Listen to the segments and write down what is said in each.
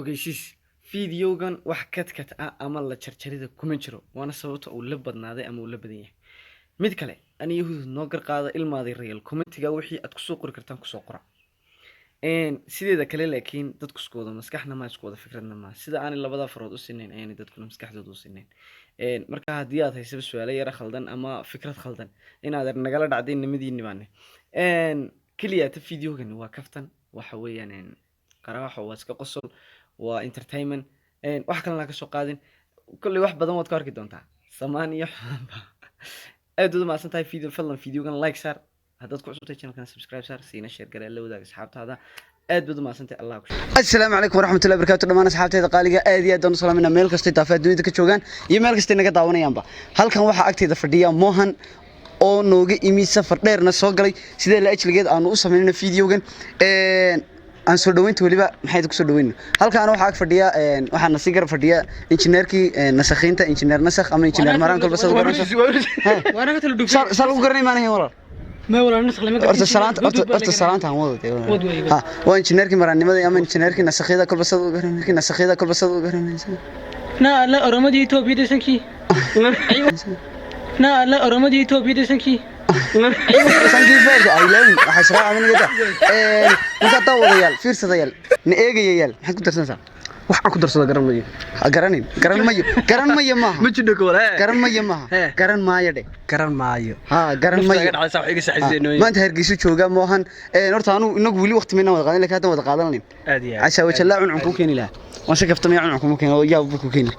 ogeysiis fiidiyowgan wax kadkad ah ama la jarjarida kuma jiro waana sababta uu la badnaaday ama uu la badan yahay mid kale ani yahuud noo garqaada ilmaaday real commentiga wixii aad kusoo qori kartaan kusoo qora sideeda kale laakiin dadku isku wada maskaxna ma isku wada fikradna ma sida aan labada farood u sinayn ayaan dadkuna maskaxdooda u sinayn marka haddii aad hayso su'aalo yar khaldan ama fikrad khaldan inaad nagala dhacday nimadiina baane kaliya ta fiidiyowgan waa kaftan waxa weeyaan qaraaxo waa iska qosol waa entertainment wax kale la ka soo qaadin kulli wax badan waad ka arki doontaa samaan iyo aad u ma santahay fadlan fiidiyowgan like share haddaad ku cusubtay channelkan subscribe share siina share garay la wadaag asxaabtaada aad u ma santahay allah ku shukr assalaamu calaykum waraxmatullaahi wabarakaatuh dhamaan asxaabtayda qaaliga aad iyo aad u salaamina meel kasta taafaa dunida ka joogan iyo meel kasta naga daawanayaanba halkan waxa agteeda fadhiya Mohan oo nooga imi safar dheerna soo galay sidee la ajligeed aanu u sameeyna fiidiyowgan aan soo dhaweynta waliba maxay ku soo dhaweyn halkaan waxa ag fadhiya waxa nasigar fadhiya injineerkii nasakhiinta injineer nasakh ama injineer maraan kalba soo garanaysa waana ka tala dhugsan sal u garanay maanahay walaal ما ولا نسخ لما قلت salaanta aan wado ha waa injineerkii maraannimada ama injineerkii nasakhida kalba soo garanaysa nasakhida kalba soo garanaysa لا أرمدي توبي دسنكي لا أرمدي توبي دسنكي سنكي فرد أيلين حشرة من كده أنت طاوضيال فيرس ضيال نأجيال حد كنت ترسل waxaan ku darsada garan mayo maaha ma jidho kale garan maayo ha garan maayo maanta Hargeysa jooga Mohan horta anu inagu wali waqti meena wada qaadan laakiin hadda wada qaadanayn casha wajalla cuncu ku keeni laha waan si kaftamay cuncu ku keeni oo yaab ku keeni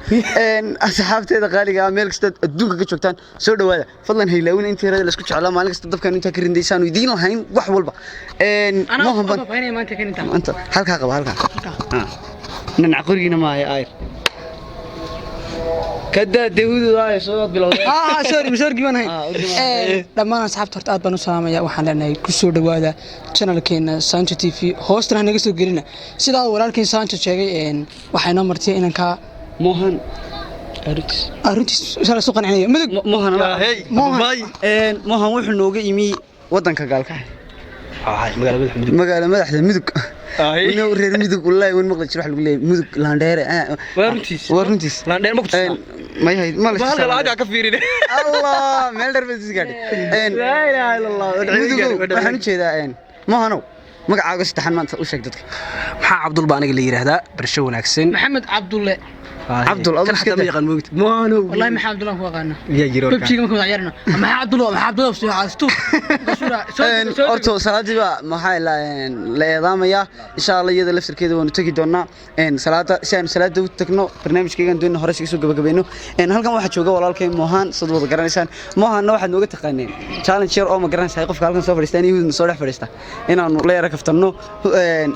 asxaabteeda qaaliga meel kasta adduunka ka joogtaan soo dhawaada fadlan haylaawin intii reer la isku jeclaa maalin kasta dabkan inta ka rindeysaan oo idiin lahayn wax walba Mohan ban maanta halka qaba halka نن عقرينا ما هي آير كده دهود آير صوت بالله سوري كمان هاي لما أصحاب ترتاد بنو سلام يا وحنا لنا كسر دوادا channel كنا سانتو تي في هوستنا نجسو قرينا سيدا ولا كين سانتو شيء وحنا مرتين إنك موهن أرنتس سال سوق عني مدق موهن وحنا نوجي يمي ودن كقالك مقالة مدح مدق إنه رير مدق والله وين مقلد شرح له مدق لاندير ورنتيس لاندير مقصد ما هي ما له شيء هذا كفيرين الله ما يقدر بس قاعد لا إله إلا الله مدق وحنا كذا ما هنو مقعد استحن ما وش قدك عبد الله بانق اللي يرهدا برشون أكسن محمد عبد الله عبد الله كان حتى يقال موت ما هو والله ما عبد الله هو غنى يا جيرو بيبشي ما كنا عيرنا ما عبد الله في عاستو أرتو صلاة بقى ما هاي لا نظام يا إن شاء الله يدا لفسر كده ونتجي دونا صلاة دو تكنو برنامج كي كان دونا هرش يسوق بينه هل كان واحد شوقه ولا كان موهان صدق قرن إنسان موهان واحد نوقت تقنين challenge شير أو ما قرن سايقف كالكن سوف رستاني هو نصلح فرستا إن أنا لا يركب تنو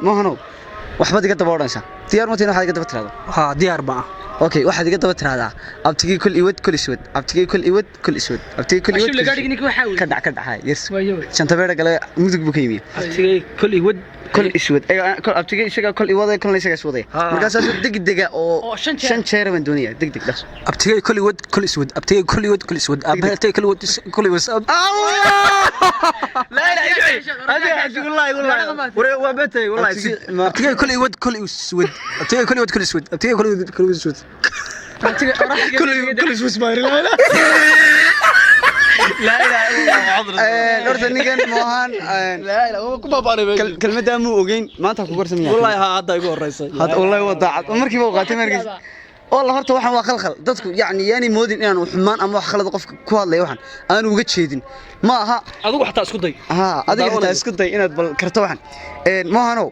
موهانو وحبتي كده بورنسا ديار متين واحد كده بترادا ها ديار بقى اوكي واحد كده بترادا ابتكي كل ايود كل اسود ابتكي كل ايود كل اسود ابتكي كل ايود كدع هاي يس شنت بيرا قال مدق بكيمي ابتكي كل ايود كل اسود كل ابتكي شيء كل ايود كل ليس اسود markaas degdega oo shan jeer baan doonaya degdeg das abtigay kul iwad kul iswad abtigay kul iwad kul iswad abtigay kul iwad kul iswad لا هذا والله waa batay والله abtigay kul iwad kul iswad abtigay kul iwad kul iswad abtigay kul iwad kul iswad كل اسود سباير لا اله الا الله عذر نورت نيغان موهان لا لا هو كما باري كلمه مو اوغين ما انت ku qorsamaya والله هذا igu horeysay hada والله wadaacad markii uu qaatay markii والله horta waxaan waa khalkhal dadku yaani moodin inaan xumaan ama wax khalad qof ku hadlay waxaan aan uga jeedin ma aha adigu xataa isku day adiga xataa isku day inaad bal karto waxaan mohano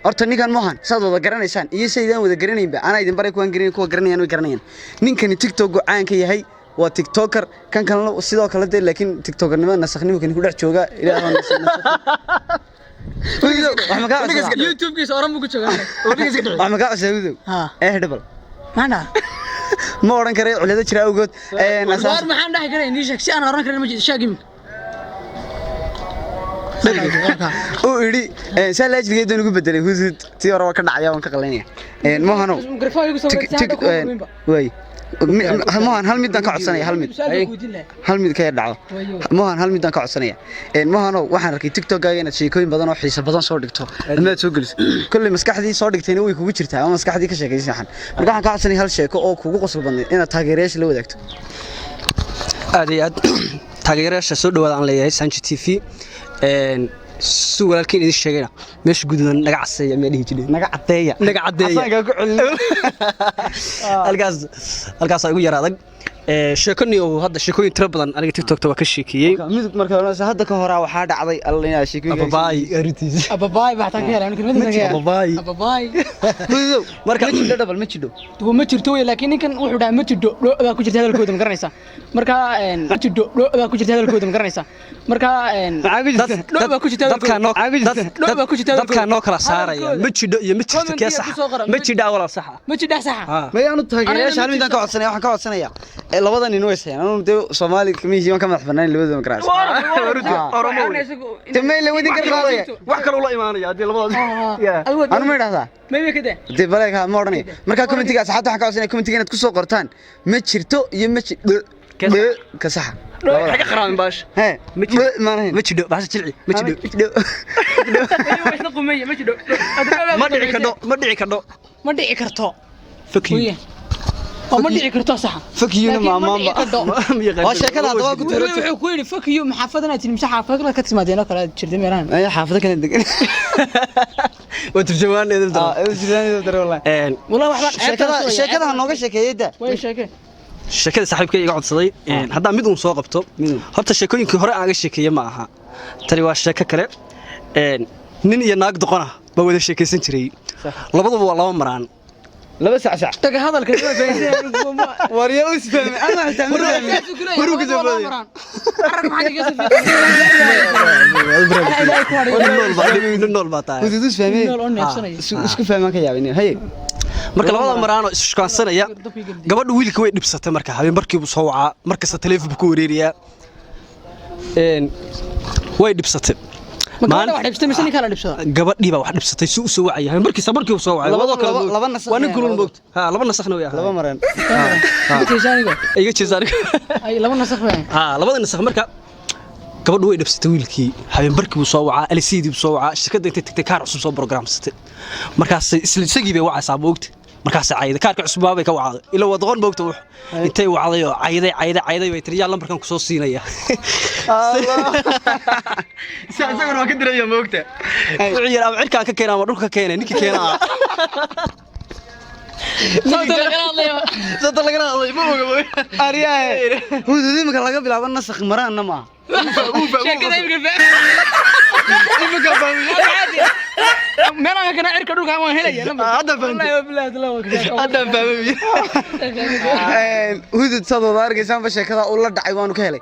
horta ninkan Mohan saad wada garanaysaan iyo saydaan wada garanaynba ana idin baray kuwan garanay kuwa garanayaan way garanayaan ninkani TikTok caan ka yahay waa TikToker kan sidoo kale laakiin TikTokernimada nasakhnimo kan ku dhex jooga ilaahay YouTube kiisa oran buu ku joogaa wax ma ka cusaydo dhibal maana ma oran karay culada jira awgood asaas maxaan dhahay karay in sheeg si aan oran karin ma sheegin oo iri salaajligeed ugu bedelay husud tii hore ka dhacaya waan ka qalanaya Mohano way mohan hal mid baan ka codsanaya hal mid ka dhaco mohan hal mid baan ka codsanaya mohano waxaan arkay TikTok-gaaga inaad sheekooyin badan oo xiiso badan soo dhigto amaad soo geliso kulli maskaxdii soo dhigtayna way kugu jirtaa ama maskaxdii ka sheekaysan marka waxaan ka codsanaya hal sheeko oo kugu qosol badnay inaad taageerayaasha la wadaagto aad iyo aad taageerayaasha soo dhawaad aan leeyahay Sanji TV su'aalkiin idin sheegayna meesha gududan naga caseeya ma dhihi jiray naga cadeeya asaga ku celin halkaas ay ugu yaraaday sheekani oo hadda sheekooyin tiro badan aniga TikTok-ta waa ka sheekiyay mid marka hadda ka hore waxa dhacday alla sheekooyin ababaay arrintiisa ababaay baa ka helay kelmadda ababaay marka jiddo double ma jiddo ma jirto way laakiin ninkan wuxuu dhahay ma jiddo baa ku jirta hadalkooda ma garanaysa marka ma jiddo baa ku jirta hadalkooda ma garanaysa marka baa ku jirta dadka noo kala saaraya ma jiddo iyo ma jirto kee sax ma jiddo wala sax ma jiddo sax ma yaanu taageerayaasha hal midaan ka codsanaya waxaan ka codsanaya labada nin way sayaan anu dee Soomaali kamid ka madax banaan labada ma garanaysa oromo tamay la wadin karnaa wax kale la iimaanaya hadii labada anu ma idhaahdaa ma kada dee baleega ma oranay marka commentiga saxaad waxaan ka codsanaya commentiga inaad ku soo qortaan ma jirto iyo ma jiddo ka sax حاجه قرامين باش ها ما جدو باش جلعي ما جدو waxna qumay ma jiddo ما دحي كدو fakiyo ma dhici karto sax fakiyuna maama waa sheekada hadaba ku tiro wuxuu ku yiri fakiyo maxaafadana tin imsa xaafadna ka timaadeen kala jirday meeran ay xaafada kala degan waa turjumaan idin daro wallahi sheekada nooga sheekeeyada way sheekay sheekada saaxiibkay iga codsaday hadda mid uu soo qabto horta sheekooyinkii hore aan ga sheekeeyay ma aha tani waa sheeko kale nin iyo naag doqona ba wada sheekeysan jiray labaduba waa laba maraan laba sac taga hadalka wariyo isfahmi ama xitaa waru ka jabay arag maxaa iga safiyay nool baa tahay wuxuu isfahmay isku fahmaan ka yaabin hay marka labada maraan oo isku-aansanaya gabadhu wiilka way dhibsatay marka habeen markii uu soo wacaa markasta telefoonka ku wareeriyaa way dhibsatay maanta wax dhibsatay mise kala dhibsada gabadhii baa wax dhibsatay si uu soo wacay markii uu soo wacay laba nasax waa nin kulul moogta ha laba nasaxna way ahaa laba maraan iga jeesaaniga ay laba nasax way ha labada nasax marka gabadhu way dhibsatay wiilkii habeen markii uu soo wacaa LCD uu soo wacaa shirkadda intay tagtay kaar cusub soo programsatay markaas isla isagii bay wacaysaa moogta markaas caayday kaarka cusub bay ka wacday ila wadaqoon moogta wax intay wacday oo caayday way tiriyaa lambarkan ku soo siinaya isaguna waa ka diraya moogta wuxuu yiri ama cirka ka keenaa ama dhulka ka keenay ninkii keenaa sabta laga hadlayo ma oga ariyahay hudud imka laga bilaabo nasakh maraana ma sheekada imka meelaha kana cirka dhulka waan helaya hadda fahmay hudud sadoo argaysan ba sheekada uu la dhacay waanu ka helay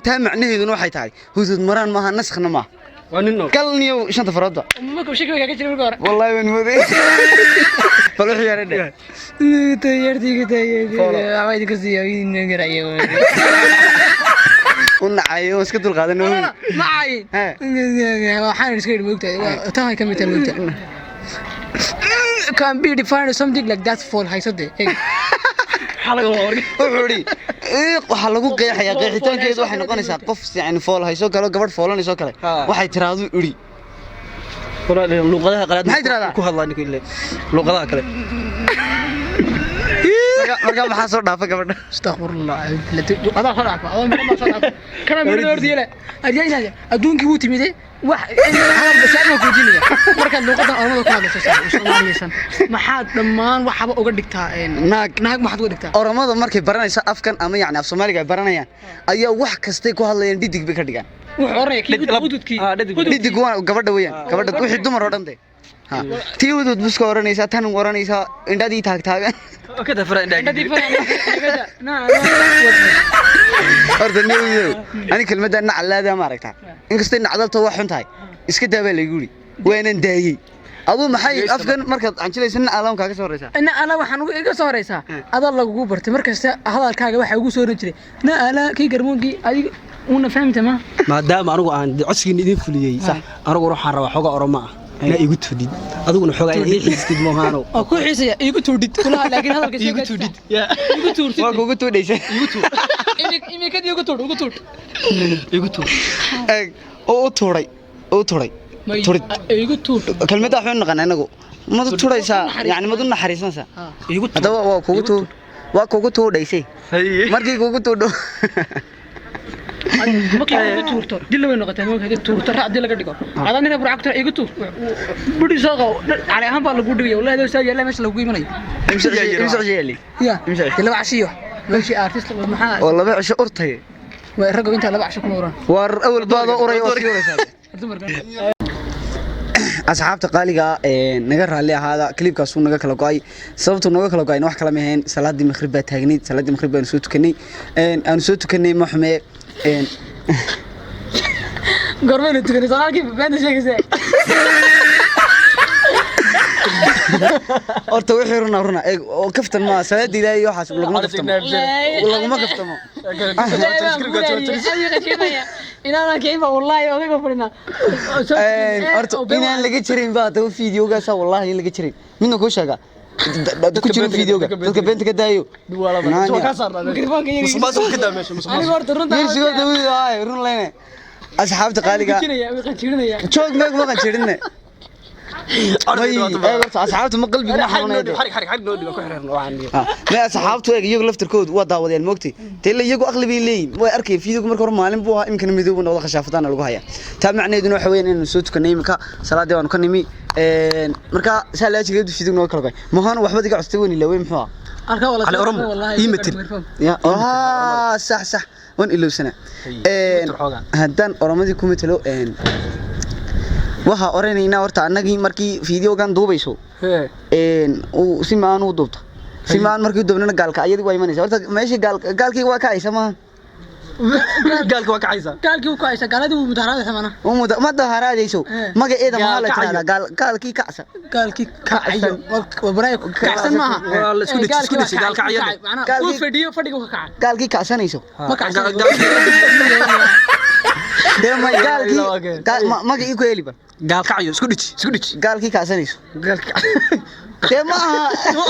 taa macnaheeduna waxay tahay hudud maraan maaha nasakhna ma وننو قالني شنت فرادة ما كل شيء كذا كذا بقول والله من مودي فلوح يا رد تيارتي عوايد كذي عوايد نقرأيه ونعايو مسكت القادة معي حان سكير وقتها تاهي كم يتم وقتها can be defined something like that for high صدق وحوري waxa lagu qeexaya qeexitaankeedu waxay noqonaysaa qof yani fool hayso kale gabadh foolanayso kale waxay tiraahdo uri luqadaha qalaad maxay tiraahdaa ku hadlaan kale luqadaha kale marka maxaa soo dhaafay gabadha astaghfirullah adaa soo dhaafay adaa ma soo dhaafay kana mid ordiyay ajayna adduunki wuu timide wax aan ku jinaya marka luqadan ormada ku hadlayso Soomaaliyeed maxaa dhamaan waxaba uga dhigtaa naag maxaad uga dhigtaa ormada markay baranayso afkan ama yani af Soomaaliga baranayaan ayaa wax kasta ku hadlayaan didig bay ka dhigaan wax oranay kii didig waa gabadha weeyaan gabadha wixii dumar oo dhan tii wadud buska oranaysa tan oranaysa indhadii taagtaagan kada fara indhadii horta niyo ani kelmadda naclaada ma aragtaa inkastoo nacdalto wax xun tahay iska daabay la yiri weenan daayay adu maxay afkan markaad anjilaysan alam kaaga soo horeysa ina ala waxaan iga soo horeysa adal lagu bartay markasta hadalkaaga waxa ugu soo jiray na ala kii garmoonki adiga una fahamta ma maadaama anigu aan codsiga idin fuliyay sax anigu waxaan rabaa xoga oroma ina igu tudid adiguna xogaa ii xiistid moohaano oo ku xiisaya igu tuudid kulaha laakiin hadalka igu tudid ya igu tuurtid waa kugu tuudhaysay igu tuud imikad igu tuud igu tuud oo tuuray turid igu tuud kalmada waxaan naqaan anagu ma tuuraysaa yani ma duna xariisanaysaa igu tuud hadaba waa kugu tuudhaysay markii kugu tuudho markii igu tuurto dil way noqotay markii tuurto raad laga dhigo adan ina buracagta igu tuur budi soo qaw cali ahaan baa lagu dhigay wallahi soo yeelay meesha lagu iimanayo imsa jeeli ya laba cashiyo meeshii artist maxaa oo laba cisho urtay way rago inta laba casho ku nooran war awal baado uray oo siiraysaa asxaabta qaaliga naga raali ahaada clipkaas uu naga kala go'ay sababtu naga kala go'ay wax kala ma ahayn salaadii maghrib baa taagneed salaadii maghrib baan soo tukanay ma xume gormana tukanay salaadii baan sheegaysaa horta wixii runa oo kaftan ma salaadii ilaahay waxaas laguma kaftamo inaan kayfa wallahi odaga fadhina horta inaan laga jirin baa taw fiidiyogaas wallahi laga jirin midna ku sheega ku jiro fiidiyoga dadka beenta ka daayo run leene asxaabta qaaliga joog meeg ma qanjirinne asxaabtu ma qalbiga ma xanuunaydo ma asxaabtu iyagu laftirkoodu waa daawadeen moogtay teela iyagu aqlibi leeyin way arkay fiidiyoga marka hore maalin buu ahaa imkan midooban wada khashaafadana lagu haya taa macnaheedu waxa weeyaan inaan soo tukanay imka salaadii waan ka nimi marka salaajigeedu fiidiyoga kala go'ay mahan waxba diga custay weyn ilaa way muxuu arka wallahi iimatin ya sax wan ilowsana hadan oramadii kuma talo waxa oranayna horta anagii markii fiidiyogan duubayso uu si maan u duubto si maan markii duubnana gaalka ayadii way imanaysaa horta meeshii gaalkii waa ka aysa ma gaalka waa ka aysa gaaladii uu mudaharaad samana ma daharaadayso magaceeda ma la tiraahdaa gaalkii kacsa waa baray kacsan maaha waa la isku dhigay gaalka ayada uu fadhiga ka kacay gaalkii kacsanayso ma kacsan dema gaalkii magacii ku heliba gaalka ayo isku dhig gaalkii kacsanayso dema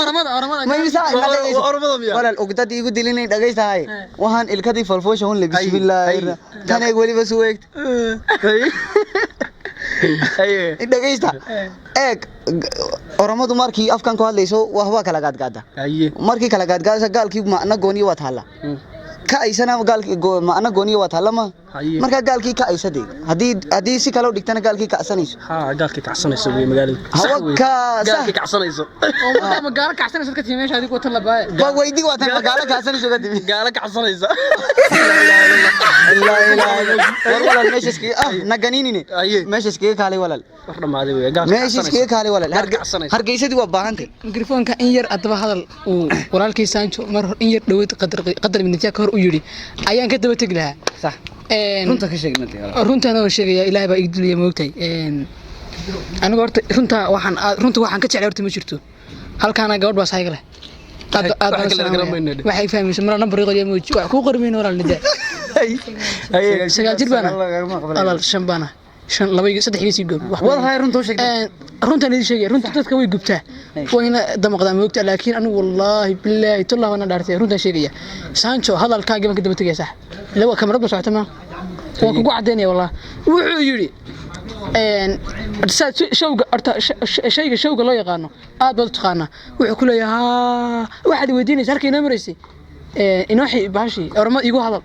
oramada ma yisa walaal ogdadii igu dilinay dhageystahay waxaan ilkadii falfoosha hun la bismillah tanay waliba soo eegta dhageysta eeg oramadu markii afkan ku hadlayso waxba kala gaadgaada markii kala gaadgaadaysa gaalkii macna gooniyo waa taala ka aysana gaalkii macna gooniyo waa taala ma marka gaalkii ka aysadee hadii si kale u dhigtana gaalkii ka asanayso gaalkii ka asanayso way magaalada hawka gaalkii ka asanayso oo magaala ka asanayso ka timeesha adigu tan la baay waa weydii waa tan magaala ka asanayso ka timi gaala ka asanayso la walaal meeshii naganiinine meeshii kaalay walaal wax dhamaaday way gaalka meeshii kaalay walaal hargeysadii waa baahantay mikrofoonka in yar adaba hadal uu walaalkii Sancho mar in yar dhaweyd qadar mintiya ka hor u yiri ayaan ka daba tagi lahaa sax runta ka sheegnay runta oo sheegaya ilaahay baa igdiliya moogtay aniga horta runta waxaan ka jeclay horta ma jirto halkaana gabadh baa sayga leh waxay fahmaysaa mar number qoriyo ma wax ku qormeen walaal nida sagaal jir bana alal shan bana shan laba saddex iyo goob wax wallahi runta oo sheegay runta la sheegay runta dadka way gubtaa wayna damaqdaa moogtay laakiin anigu wallahi billahi tullah wana dhaartay runta sheegaya Sancho hadalkaaga ma ka daba tagay sax laba kamarad socota ma waan ku cadeynay wallahi wuxuu yiri showga loo yaqaano aad bad taqaana wuxuu ku leeyahay waxaad weydiinaysaa halkii inoo maraysay inoo baashi ormad igu hadal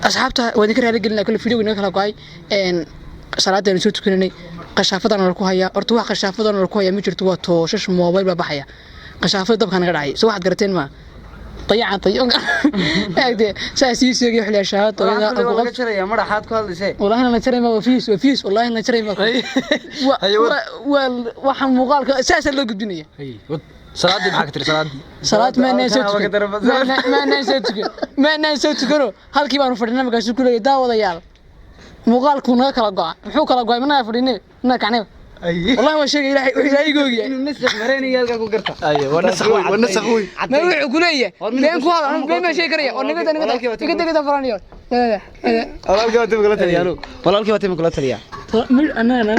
asxaabta wadi ka raali gelina kala fiidiyowga inoo kala go'ay salaadana soo tukanay qashaafadana la ku haya horta wax qashaafadana la ku haya ma jirto waa tooshash mobile baa baxaya qashaafada dabka naga dhacay soo waxaad garateen ma طيعان هكذا ساسي سيغي خلي شهاد طيعان laga jaraya madaxaad ku hadlaysay والله انا جري ما وفيس والله انا جري ما waxaan muuqaalka saas loo gudbinaya salaadi maxaa ka tiri salaad ma naan tukano halkii baan fadhinaa magaas ku leeyahay daawadayaal muuqaalku naga kala go'a muxuu kala go'ay mana fadhinay na kacnay والله ما شيء إلهي يقولي نسخ مريني يلقى كوكرتا أيه ونسخ ما يقول لي بين كوال بين ما شيء كريه ونقدر فرانيور والله الكواتم كلها تريانو والله الكواتم كلها تريان أنا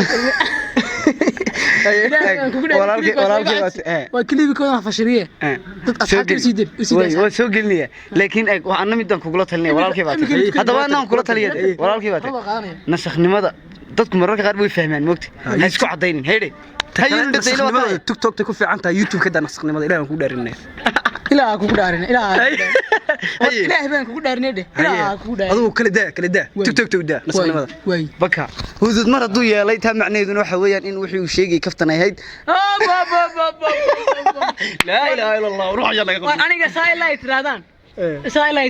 وكلي بكون فشرية وسوق لي لكن أنا مدن كقولة تلني ولا الكبات هذا أنا كقولة تلني ولا الكبات نسخ لماذا dadku mararka qaar way fahmaan moogti hay isku cadaynin heede hayeen dadayna wada tiktok ku fiican tahay youtube ka danaqnimada ilaahay ku dhaarinay ilaahay ku dhaarinay ilaahay baan ku dhaarinay ilaahay ku dhaarinay adoo kala daa tiktok to daa nasnimada way baka hudud mar haduu yeelay taa macnaheedu waxa weeyaan in wixii uu sheegay kaftan ay hayd la ilaaha illa allah ruux yalla qabo aniga saayla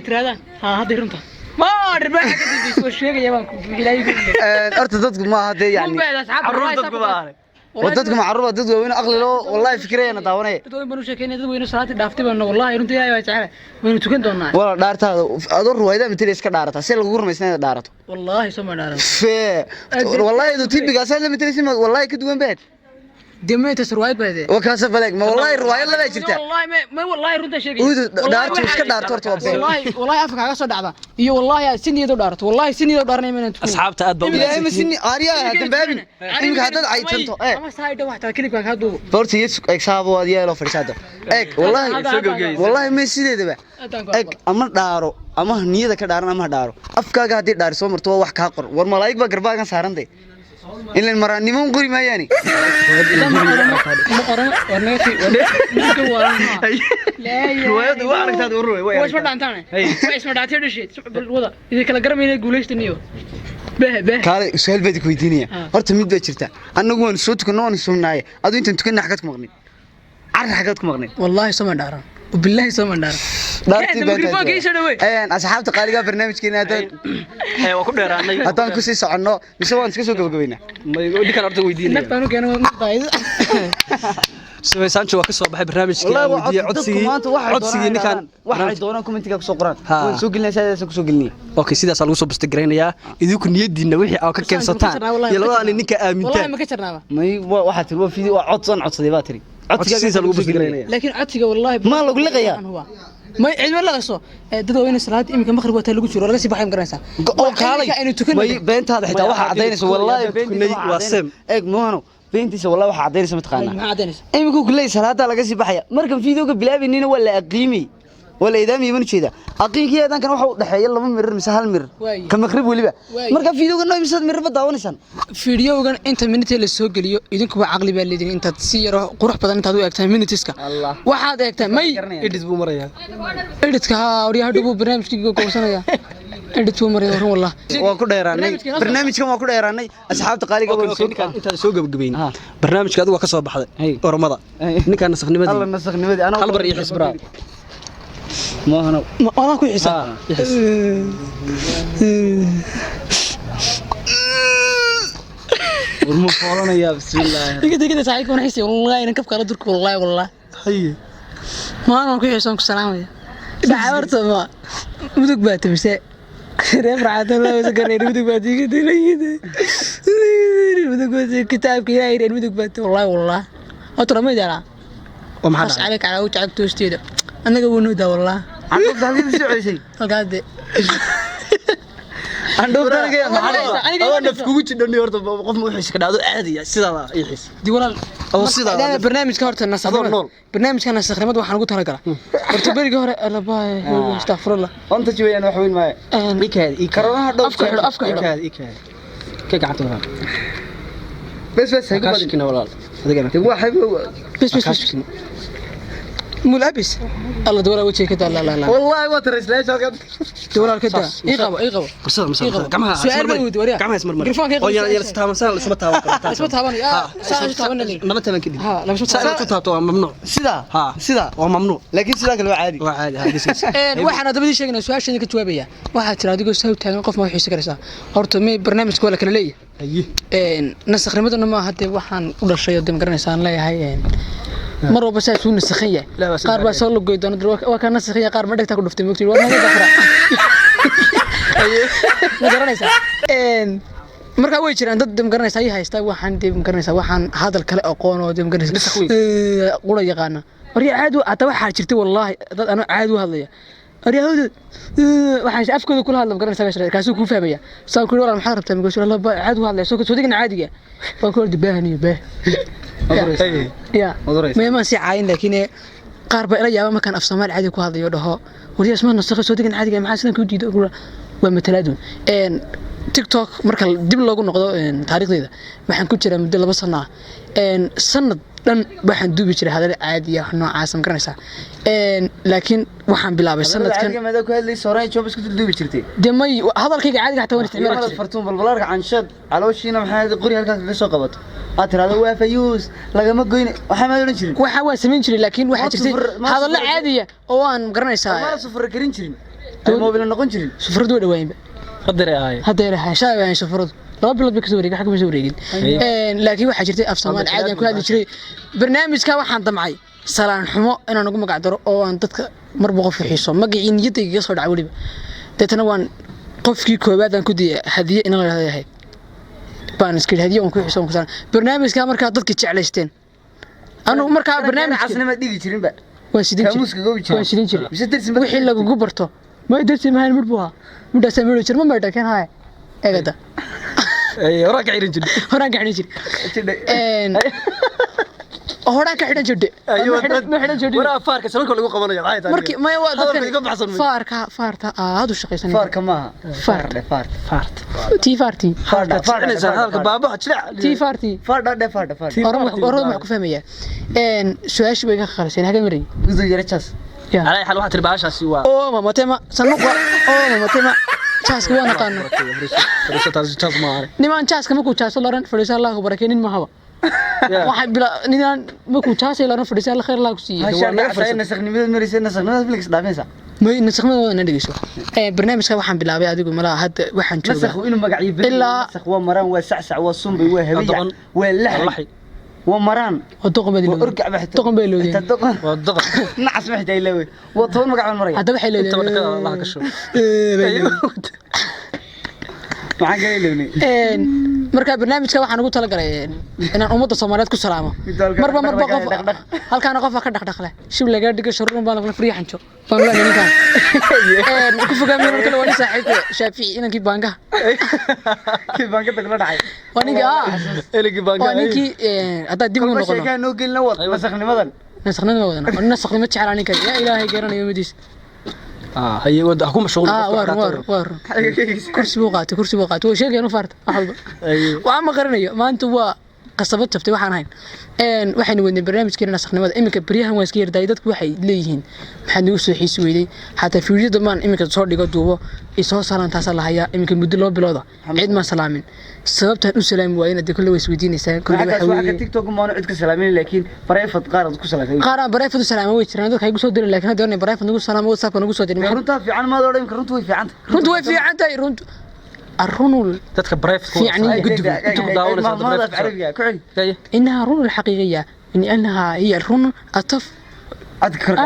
tiraadaan ha hadii runta ما أدري كذي وش يا بانك أرتدتكم ما هذا يعني عروضتكم ما ودتكم عروض ضد وين أغلى له والله فكرة أنا داوني تقول بنو شكينا ضد وين صلاة دافتي بنا والله يرنتي يا تعالى وين تكون دونا والله دارت هذا أدور رواية مثل إيش كدارتها سيل الغور مسنا دارته والله سما دارته والله إذا تبي قاسم مثل اسمه والله كدوين بيت دميت رواية بهذه وكاسب بالك ما والله الرواية لا جرتها والله ما والله يرنت شيء دارت إيش كدارت والله أفكار قصة دعوة إيه والله يا سني دارت والله سني دارني من أنتم أصحاب تأدب يا إما سني أريا هذا بابي إنك هذا عيد سنتو أما سايد واحد كلك هذا فرت يس إكساب واديا لو فرشاده والله ما سيد ده بقى أما دارو أما نية كدارنا أما دارو أفكار هذه دار سومر تو واحد كاقر ورملايك بقربا كان سارن ده إلا المرة نمون قري ما يعني رواية وعرفت هذا الرواية وش بدأ أنتانه وش بدأ تيجي شيء بالوضع إذا كلا قرب من يقولش تنيو به قال سؤال بدك ويديني هرت ميد بتشرته أنا قون صوتك نون سمناي أدو أنت تكون حاجاتك مغني عارف حاجاتك مغني والله سمع دارا وبالله سمع دارا دارتي بنت أنا أصحاب تقاليد برنامج كنا هذا وكل دارنا هذا كوسي سعناه بيسوون كيسو قبينا ما يقول لك أنا أرتوي ديني نبتانو كانوا مقايد سوي سانشو وكسر بحب برنامج كنا ودي عدسي نكان واحد دونا كومنتي كسو قران سوق لنا سيدا سوق لنا أوكي سيدا صار وصل بستقرينيا إذا كن يدي النوحي أو كان سطان يلا أنا نك آمنتان والله ما كسرنا ما واحد هو في عدسان باتري عدسي سيدا صار بستقرينيا لكن عدسي والله ما لو قلقة يا ما علم الله قصو دد وين صلاه إمك مخرب وتا لو جيرو laga si baxay garanaysa oo kaalay may beentaada xitaa waxa cadeynaysa wallahi beentiisa waa sam eeg moono beentiisa wallahi waxa cadeynaysa ma taqaana ma cadeynaysa iminku kulay salaada laga si baxaya markan fiidooga bilaabanina wala aqimi wala idaami iman jeeda aqinkiyadan kan waxa u dhaxeeya 2 mirir mise 1 mirir ka maqrib waliba marka fiidooga noo imsad mirir badaawanaysan fiidoogan inta minute la soo galiyo idinku waa aqli baa leedin inta si yar qurux badan inta u eegtaan minutiska waxaad eegtaan may edit buu maraya editka wariyaha dhubu barnaamijkiga goosanaya edit buu maraya wallah waa ku dheeraanay barnaamijkan waa ku dheeraanay asxaabta qaaliga waa soo inta soo gabagabeyn barnaamijka adigu ka soo baxday oromada ninka nasakhnimada alla nasakhnimada ana halbar iyo xisbra ما أنا كل حساب والمفعولنا يا بسم الله كده ساعيك وانا حسي والله انا كيف قال درك والله حي ما انا كل حساب سلام دعورت ما مدق بات مساء رفعت الله وسكر مدق بات كده مدق بات كتاب كده مدق بات والله أترى ما يدرى وما حد عليك على وجهك توستيده أنا قبل نودا والله عندك هذه بسوي شيء قاعد عندك ثاني أنا نفكوك تدني ورد قف موحش كده هذا عادي سيدا يحس دي ولا أو سيدا برنامج كهرت الناس برنامج كان استخدمته وحنا قلت هرجع قلت برجع هر لا باي استغفر الله أنت شوي أنا حوين معي إيكاد كورونا أفكار إيكاد كيك عطوها بس هيك كنا ولا هذا جماعة هو حبيبي بس ملابس الله دورة وجهك كده لا والله ما ترى ليش هكذا دورة كده إيقابة مسا كمها سؤال بود وريا كمها اسمر مر يا استهام سال اسمتها يا سال تابني ما تبان كده ها لا سال تابتو ممنوع سيدا وممنوع لكن سيدا كله عادي هذا إيه waxaan dabadii sheegnaa su'aashan ka jawaabaya waxa tira adigu soo taagan qof ma xiiso karaysa horta me barnaamijka wala kala leeyahay nasakhrnimaduna ma hadee waxaan u dhashay oo garanaysan leeyahay mar walba saas uu nasakhiya qaar baa soo lugay doona waa ka nasakhiya qaar ma dhigta ku dhuftay moogtii waa naga dafra ma garanaysa marka way jiraan dad garanaysa ay haysta waxaan garanaysa waxaan hadal kale aqoon oo garanaysa qura yaqaana wariya caadi ata waxa jirtay wallahi dad ana caadi u hadlaya aryahood waxaan afkooda kula hadla garanaysaa meesha kaasuu ku fahmaya saan ku walaal maxaad rabtaa migoos walaal caad u hadlayso soo digna caadiga waa ku hordi baahaniyo baah ya ma si caayin laakiin qaar ba ila yaaba markaan af Soomaali caadi ku hadlayo dhaho wariyaas ma nasakho soo digna caadiga maxaa sidan ku diido waa matalaadun TikTok marka dib loogu noqdo taariikhdeeda waxaan ku jiraa muddo 2 sano sanad dhan waxaan duubi jiray hadal caadi ah noocaas ma garanaysaa laakiin waxaan bilaabay sanadkan caadiga maada ku hadlay sooraan job isku duubi jirtay damay hadalkayga caadiga xataa waan isticmaali jiray fartuun balbalaarka canshad calooshiina maxaa qori halkaas ka soo qabato aad tiraahdo waa fayuus lagama goyn waxa ma oran jirin waxa waan sameyn jiray laakiin waxa jirtay hadal caadi ah oo aan garanaysaa ma safar karin jirin ay mobil noqon jirin safaradu dhawaynba hadeer shaabaan safaradu 2 bilood ka soo wareegay xagga soo wareegin laakiin waxa jirtay af Soomaali caadi aan ku hadli jiray barnaamijka waxaan damcay salaan xumo inaan ugu magac daro oo aan dadka marba qof xiiso magacii niyadayga soo dhacay waliba dadana waan qofkii koobaad aan ku diyaay hadiye in la leeyahay baan iska hadiye aan ku xiiso aan barnaamijka marka dadka jeclaysteen anu marka barnaamij casnima dhigi jirin ba waa sidin jiray wixii lagu barto ma darsi mahan mudbuha mudaas ma jiro ma markan hay eegada horaan ka xiran jirtay ma xiran jirtay waraa faarka salka lagu qabanayo maxay tahay markii ma waa dadka faarta aad u shaqeysanay faarka ma faart halka baabaha jilaa faarta ku fahmaya su'aashu way ka khalseen haga maray gudu yarachas على حال واحد ربعاشاسي وا ماما تما صنوقه ماما تما جاسك وانا قانو فرصه جاز ما عارف نيمان جاسك مكو جاس لورن فريس الله بركين ما هو واحد بلا نيمان مكو جاس لورن فريس الله خير الله كسي نسخنimada maraysa nasakhnimada Felix dhaafaysa ما nasakhnimada wada dhageyso barnaamijka waxaan bilaabay adigu malaha hadda waxaan joogaa nasakhu inuu magaciyo bilaa nasakh waa maraan waa sacsac waa sunbay waa habiya waa laxi ومران ودقم بدي ورجع بحت دقم بيلودي ودقم نعس بحت يلوي وطول مقع المريض هذا بحي لودي الله كشوف معاك يلوني marka barnaamijka waxaan ugu tala galay inaan umada Soomaaliyeed ku salaamo marba qof halkaan qof ka dhaqdhaqle shib laga dhigo shuruun baan la friixanjo baan la ninkan ku fogaamay marka la wadi saaxiibka Shaafici inankii baanka dagla dhacay waniga waniki hada dib u noqono sheegaa noo gelina wad nasakhnimada nasakhnimada jeclaan ninka yaa ilaahay garanayo madiis هي ودا حكومه شغل وار كرسي بوقات هو شيء انه فارت احلبا وعما قرنيو ما انت waa qasabad tabtay waxaan ahayn waxaan wadnay barnaamijkeena nasakhnimada iminka bariyahan waa iska yarday dadku waxay leeyihiin maxaa nagu soo xiis weeday hatta fiiriyada maan iminka soo dhigo duubo isoo salaantaas la hayaa iminka muddo loo bilowda cid ma salaamin sababtan u salaami waayna de kullu way isweydiinaysaa kullu waxa weeye TikTok ma cid ka salaamin laakiin bareefad qaar ku salaamay qaar bareefad u salaamay way jiraan dadka ay soo dirin laakiin hadda bareefad nagu salaamay WhatsApp nagu soo dirin runta fiican ma doodin runtu way fiican tahay الرنول تذكر يعني إنها الرنول الحقيقية أنها هي الرنول الطف أذكر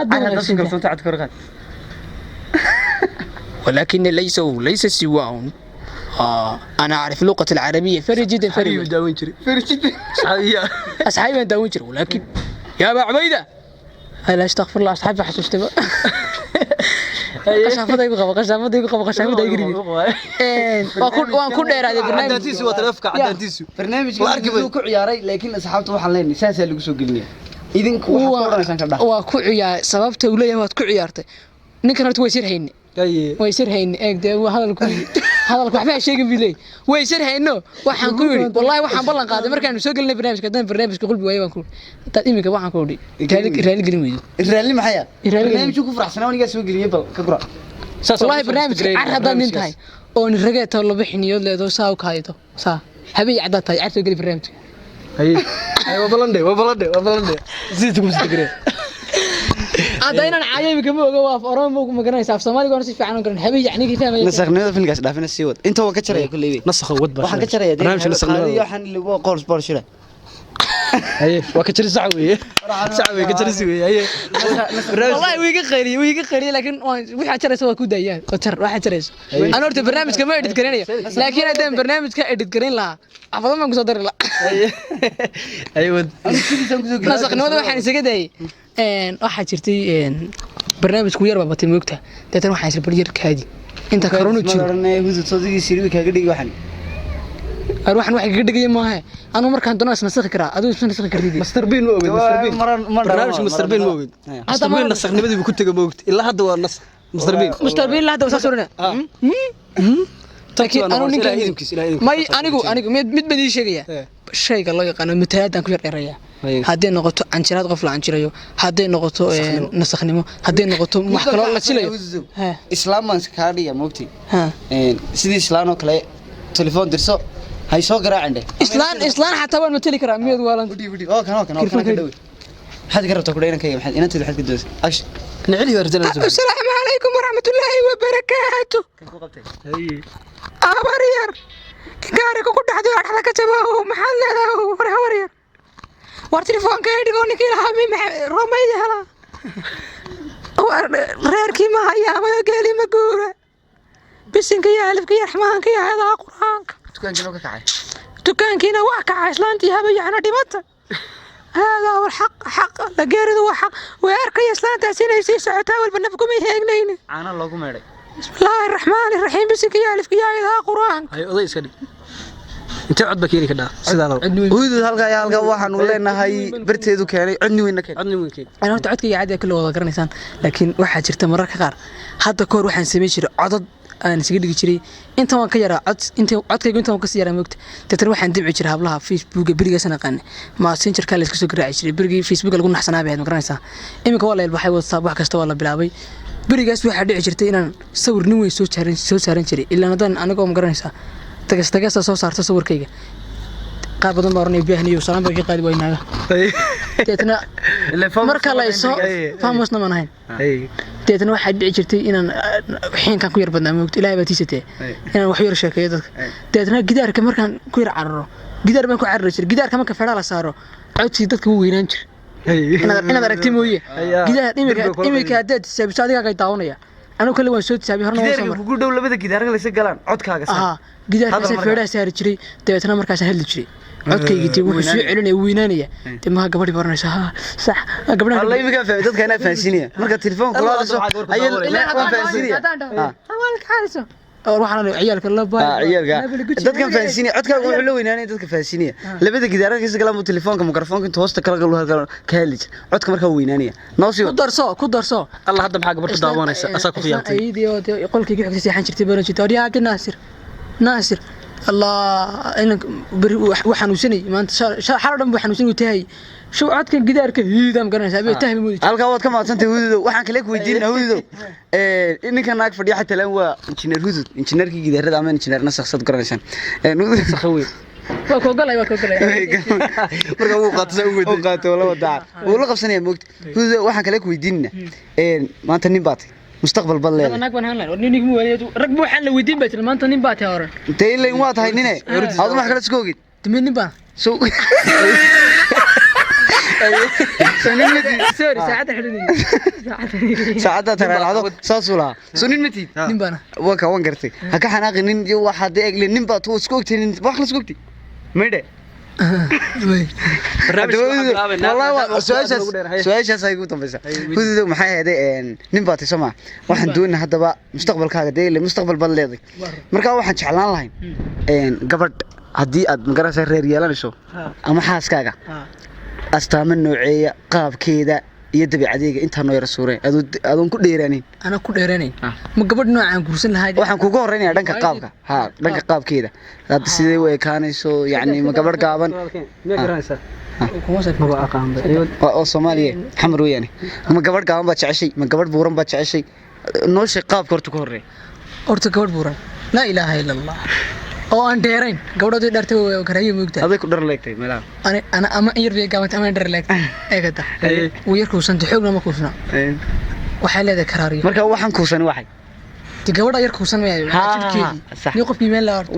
ولكن ليس سواء أنا أعرف اللغة العربية فري جدا فري جدا أصحابي داونجر ولكن يا أبا عبيدة لا استغفر الله أصحابي حسوست بقى قشافة يقرب وان كل هذا برنامج عدانتيسو وتلفك عدانتيسو برنامج uu ku ciyaaray laakiin asxaabtu waxaan leenahay saas lagu soo gelinay idinku waxa ku oranaysan ka dhax waa ku ciyaar sababta uu leeyahay waad ku ciyaartay ninkan horta way sir hayne eegde hadalku waxba sheegin bilay way sir hayno waxaan ku yiri wallahi waxaan ballan qaaday markaan soo gelinay barnaamijka qulbi way waan ku dad imika waxaan ku dhigi raali gelin weeyo raali maxay barnaamijku ku faraxsanaa aniga soo geliyay bal ka qura wallahi barnaamij arhada nintahay oo ni rageeto laba xiniyood leedo saa u kaayto saa habay cadda tahay arto geli barnaamijka ay wabalande sidii ku istigray adayna caayay kama oga waa Oromo ma garanaysa af Soomaaliga oo si fiican u garan habay yani kifahmay nasakhnimada filkaas dhaafina sii wad inta waa ka jaraya kulleey nasakh wad baa waxaan ka jaraya barnaamijka nasakhnimada waxaan lagu qoors bar shira ايه وكجري سعويه سعويه كجري سويه ايه والله ويga qeyriyay laakiin waxa jaraysa waa ku daayaan qotar waxa jaraysa aan horta barnaamijka ma edit gareynaya laakiin hadaan barnaamijka edit gareyn lahaa afadama ku soo dari la ايوه nasakhnimada waxaan isaga daayay waxa jirtay barnaamijku yar baa batay moogta dadana waxaan isla baryar kaadi inta corona jiro hudud sodigi siribi kaaga dhigi waxan waxaan wax kaga dhigay maaha anu markaan doonaa isna saxi karaa aduu isna saxi karidii Master Bean ma ogid barnaamijka Master Bean ma ogid Master Bean nasaqnimadii ku tagay ma ogid ilaa hadda waa nas Master Bean la hadda wasaa sorina laakiin anu ninka may anigu mid badii sheegaya shayga loo yaqaan mutaadan ku yar dheeraya haddii noqoto anjiraad qof la anjirayo haddii noqoto nasakhnimo haddii noqoto wax kale la silayo islaaman ka dhiga moogti sidii islaano kale telefoon dirso hay soo garaacinde islaan xataa waan matali karaa miyad waalan oo kana ka dhaw حد قربت أقول لك كيف حد أنت اللي حد قدوس أش نعلي ورجال السلام عليكم ورحمة الله وبركاته أبرير كارك وكل حد يروح على كتبه محل هذا ورير والتليفون كان يقول لك يا حبيبي رمي هلا غير كيما هيا ما قالي مقورة بس إنك يا ألف يا رحمن يا هذا قرآنك دكان كنا واقع إسلامتي هبي أنا دمتة هذا هو الحق لقير هو حق ويركي إسلام تأسينا يسير سعتها والبنفكم يهجنين أنا الله قمري بسم الله الرحمن الرحيم بس إنك يا ألف يا هذا قرآنك هاي أضيء سدي أنت عد بكيني كذا سيدا هو هالقا يا هالقا واحد ولا هاي برتيدو كاني عدني وينك عدني وينك أنا أنت كي عادي كله وضع قرنيسان لكن واحد شرت مرة كقار حتى كور واحد سميشر عدد أنا سجل جري أنت ما كيرا أنت عدك أنت ما كسيرا مكت تتروح عند بيع جرها بلها فيسبوك بريجا سنة قنة ما سينشر كالس كسر جرا عشري بريجي فيسبوك اللي قلنا حسنا بهذا مقرنسا إمك والله البحي والصباح واحد كستوى الله بلعبي بريجا سوي حد عشرتين أنا صور نوي سو شهرين شري إلا ندان أنا قوم مقرنسا تجس صار تصور كيجا قابضن بارني بيهني وسلام بقي قاعد وينها تيتنا مركا لا يسوع فهموسنا من هين تيتنا واحد عجرتي إن حين كان كوير بدنا موت إلهي بتيسته إن وحير شكاية تيتنا جدار كمر كان كوير عرّو جدار ما كوير عرّو جدار كمان كفر على صاروا عود سيدك هو ينانجر أنا دركتي مويه جدار إمك هدد سبب صادق قاعد تعاونيا أنا كل وين سويت سبب هرنا جدار يقول دولة بدك جدار اللي سجلان عود كاغا جدار بس فردا سعر جري تيتنا مركز هل جري codkaygii wuxuu soo celinay wiinaanaya timaha gabadhi baranaysa sax gabadha Allah iiga fahmay dadka inay fahansiinaya marka telefoonka la hadasho ayay fahansiinaya awalka xariso waxaan ciyaalka la baahay dadka fahansiinaya codkaaga wuxuu la weynaanay dadka fahansiinaya labada gidaarkiisa kala mu telefoonka mikrofoonka inta hoosta kala gal ka helij codka marka weynaanaya noosii ku darso Allah hadda maxaa gabadha daawanaysa asaa ku qiyaantay aydiyo qolkayga xigta seexan jirtay baran jirtay wariyaa Abdi Naasir الله إنك وحنوسني ما أنت حرام وحنوسني وتهي شو عاد كان جدار كهيدا مقرن سابي تهي مودي القوات كم أنت هودو وحن كلك ويدين هودو إنك كان ناقف فدي حتى لو إنجنير هودو إنجنير كي جدار هذا من إنجنير ناس شخص قرنشان نود سخوي وكوكلا مركب وقات ولا ودع ولا قبسني موقت هودو وحن كلك ويدين ما أنت نبات مستقبل بالله أنا أقول هلا ونيني مو ركبوا حل ودين بيت ما أنت نبات يا ورا أنت اللي ما تهاي نينه هذا ما حكرت سكوجي تمين نبا سو سنين متي سوري ساعات ترى هذا ساسولا سنين متي نبانا وكا وان قرتي هكا حناقي نين جو واحد يقل نبا تو سكوجتي واخل سكوجتي ميده والله سؤال سايقو تنفسه هذا maxay ahayd nin baatay Soomaa waxaan doonaa hadaba mustaqbalkaaga deeyle mustaqbal bal leeday marka waxaan jeclaan lahayn gabadh hadii aad magarasay reer yeelanayso ama xaaskaaga astaama nooceeya qaabkeeda iyo dabiicadeega inta noo yar suuray adoon ku dheeraanin ana ku dheeraanin ma gabadh noocaan guursan lahayd waxaan kugu horeynayaa dhanka qaabka dhanka qaabkeeda dad sidee way kaanayso yaani ma gabadh gaaban ma garanaysaa kuma soo ma aqaan oo Soomaaliya xamar weeyane ma gabadh gaaban ba jeceshay ma gabadh buuran ba jeceshay noo sheeg qaabka horta ku horreey gabadh buuran la ilaaha illa allah oo aan dheerayn gabadhoodii dhartay way karayo moogtaa aday ku dhar leegtay meelaha ana ama yar bay gaabantay ama dhar leegtay eegada uu yar kuusan xoogna ma kuusna waxa leedahay karaariyo marka waxaan kuusan waxay gabadha yar kuusan ma yahay jirkeedii ni qofkii meel la arko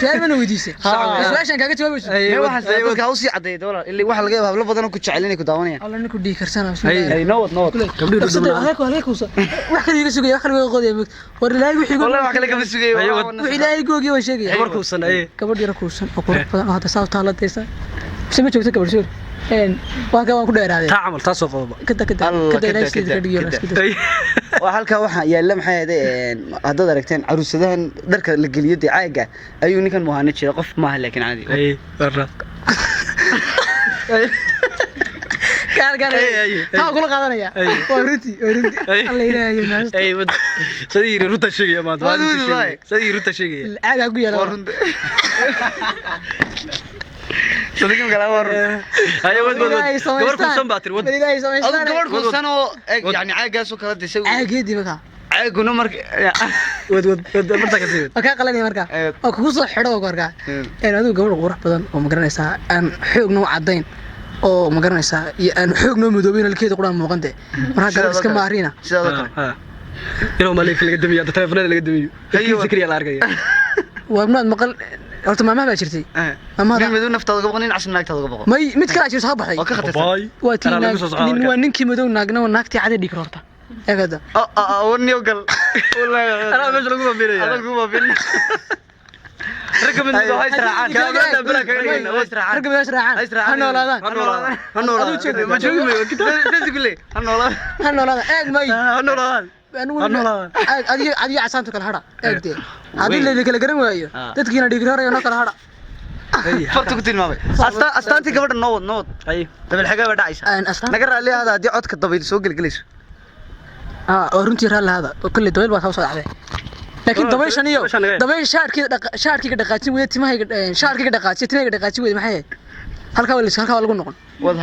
saamana weydiisay su'aashan kaaga jawaabayso waxa dadka u sii cadeeyay walaal ilaa waxa laga yaabaa hablo badan oo ku jecel inay ku daawanayaan alla ninku dhii karsana ay nowad gabadhu halekuusa wax kale iga sugay wax kale iga qoday war ilaahay wixii wallahi wax kale kama sugay wax ilaahay googi way sheegay gabar kuusan ay gabadh yar kuusan oo qurux badan oo hada saawta la deysay sama joogto gabadh soo waan ku dheeraaday taa camal taasoo qodobba waa halkaa waxaa yaalla maxay ahayd haddaad aragteen caruusadahan dharka la geliyo dee caaga ayuu ninkan muhaana jira qof maaha laakiin caadi ها كل قادنيا ورنتي الله يلاهي سدي روتا شيغيا ما سدي روتا شيغيا عاد اقول يا ورنت صديقي قال ورن هاي ود gabar ku baatir wad gabar ku sano yani caagaas oo kala disay caagidi marka caaguna marka wad marka ka sii ka qalanay marka oo ku soo xidho marka adigu gabar qurux badan oo ma garanaysaa aan xoogna u cadayn oo ma garanaysaa aan xoogno madoobeyn halkeeda quraan muuqante marka gabar iska maarina sidoo kale inuu maleek laga damiyo telefoonada laga damiyo fikriya la arkay waa maqal horta maamaha baa jirtay maamaha madoo naftaada gabaqan in casna naagtaada gabaqo may mid kala jirto baxay oo ka khatartay waa tiin waa ninkii madoo naagna naagtii cad dhig horta eegada warniyo gal wallahi ana meesha lagu baabiinaya lagu baabin ركب من هاي سرعان كذا بلا كذا وسرعان ركب سرعان هنولادان هنولادان ما تقول تقول لي هنولادان ايق ماي هنولادان ادي عسانتو kala hada eegtay hadii la kala garan waayo dadkiina dhigraayo kala hada fartu ku tilmaamay astaanti gabadha nood ay dabal xagaa dhacaysa naga raali hada hadii codka dabayl soo galgalayso oo runtii raali hada kulli dabayl baa soo dhacday لكن دبي شنيو دبي شاركي دقاتين ويا تيمها شاركي دقاتين تيمها دقاتين ويا maxay halka waa lagu noqon wad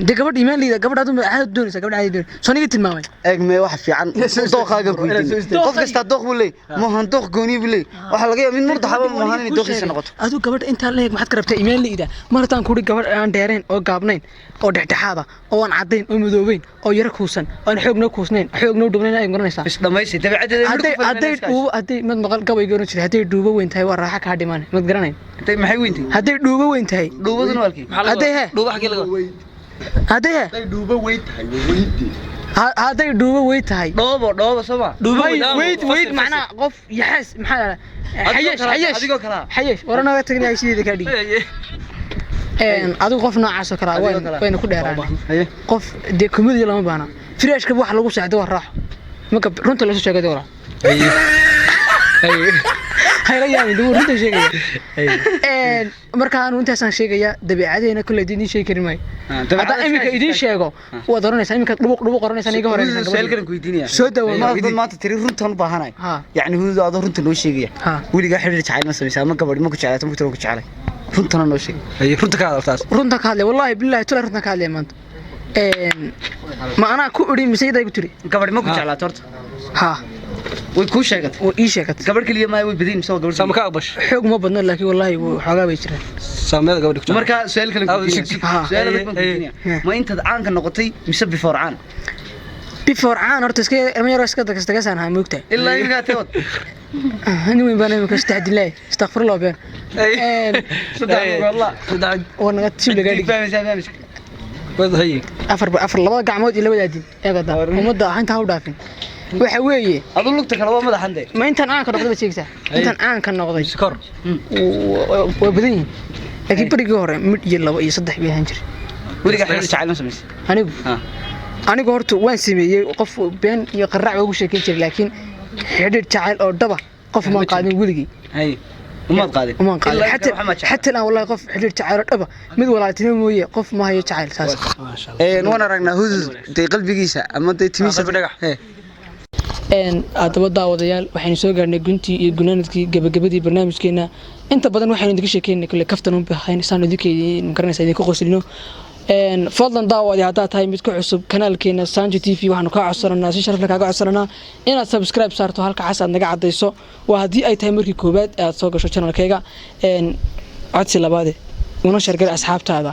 de gabadh iimaan liida gabadhaadu aad doonaysa gabadh aad doon soniga tilmaamay eegmee wax fiican dooqaaga ku yidhi qof kasta dooq buu leey moohan dooq gooni buu leey waxa laga yaabaa in murdo xaba moohan in dooqiisa noqoto adu gabadh inta leeg maxad ka rabtaa iimaan liida martaan ku gabadh aan dheereen oo gaabnayn oo dhexdhexaada oo aan cadayn oo madoobeyn oo yar kuusan oo xoogna kuusnayn xoogna dhubnayn ay garanaysaa is dhameysay dabeecaddeeda haday mad maqal gabay goon jiray haday dhuubo weyn tahay waa raaxa ka dhiman mad garanayn maxay weyn tahay haday dhuubo weyn tahay dhuubaduna walkii haday dhuuba xagee laga haday dhuubo weyn tahay weynti haday dhuubo weyn tahay dhoobo sama dhuubo weyn macna qof yaxas maxaa حيش adigoo kala حيش ورنا تغني شيء ka dhig adigu qof noocaas oo kala wayna ku dheeraan qof de kumidi lama baana firashka wax lagu saacdo waa raaxo marka runta la soo sheegay wara hayla yaani duu runta sheegay marka aan intaasan sheegaya dabeecadeena kulay diin sheegi karin may hada imika idin sheego waa doranaysa imika dhubuq qoranaysa iga horeysan su'aalkan ku weydiinaya soo dawo maanta tiri runtan baahanay yaani hudu aad runta noo sheegaya wiliga xiriir jacayl ma sameeyay ma gabadh ma ku jecelato ma ku tiro ku jecelay runtana noo sheegay runta ka hadaltaas runta ka hadlay wallahi billahi tula runta ka hadlay maanta ma ana ku uri misayday ku tiri gabadh ma ku jeclaato horta ha way ku sheegatay oo ii sheegatay gabadh kaliya ma way badin soo gabadh sama ka aqbash xoog ma badna laakiin wallahi xogaa bay jireen sameeyada gabadh ku marka su'aal kale ku weydiinaya ma inta aan ka noqotay mise before aan horta iska amyaro iska dagastagasan ha moogtay ilaa imika teod hani weyn baan imika istahdilay astaghfirullah been wallah wana tib laga dhig wad hay afar laba gacmood iyo labada din eegada umada inta ha u dhaafin waxa weeye adu lugta kala waa madaxande ma intan aan ka noqday sheegaysa intan aan ka noqday kor waa badan yihiin laakiin barigii hore mid iyo laba iyo saddex bay ahaan jiray weliga xiriir jacayl ma sameeyay anigu horta waan sameeyay qof been iyo qaraac ugu sheekay jiray laakiin xiriir jacayl oo dhaba qof ma qaadin weligii uma qaadin حتى الان والله قف حرير جعيل دبا mid walaaltinimo mooyee qof ma hayo jacayl saas wana aragnaa hudud tay qalbigiisa ama tay timiisa dhagax adaba daawadayaal waxaan soo gaarnay guntii iyo gunaanadkii gabagabadii barnaamijkeena inta badan waxaan idinka sheekeynay kale kaftan u baahan saan idinkeedii garanaysa idinka qoslino fadlan daawadi hadaa tahay mid ka cusub kanaalkeena Sanjo TV waxaanu ka codsanaa si sharaf leh kaaga codsanaa inaad subscribe saarto halka xasaad naga cadeyso waa hadii ay tahay markii koobaad aad soo gasho channelkayga codsi labaade una shargal asxaabtaada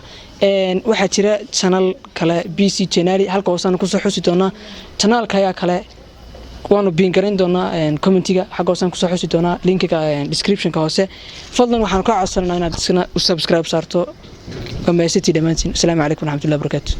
waxa jira channel kale BC Channel halka oo san ku soo xusi doona channelkaya kale waanu biin garin doona commentiga xagga oo san ku soo xusi doona linkiga description-ka hoose fadlan waxaan ka codsanaa inaad subscribe saarto وما يستي دمانتين السلام عليكم ورحمة الله وبركاته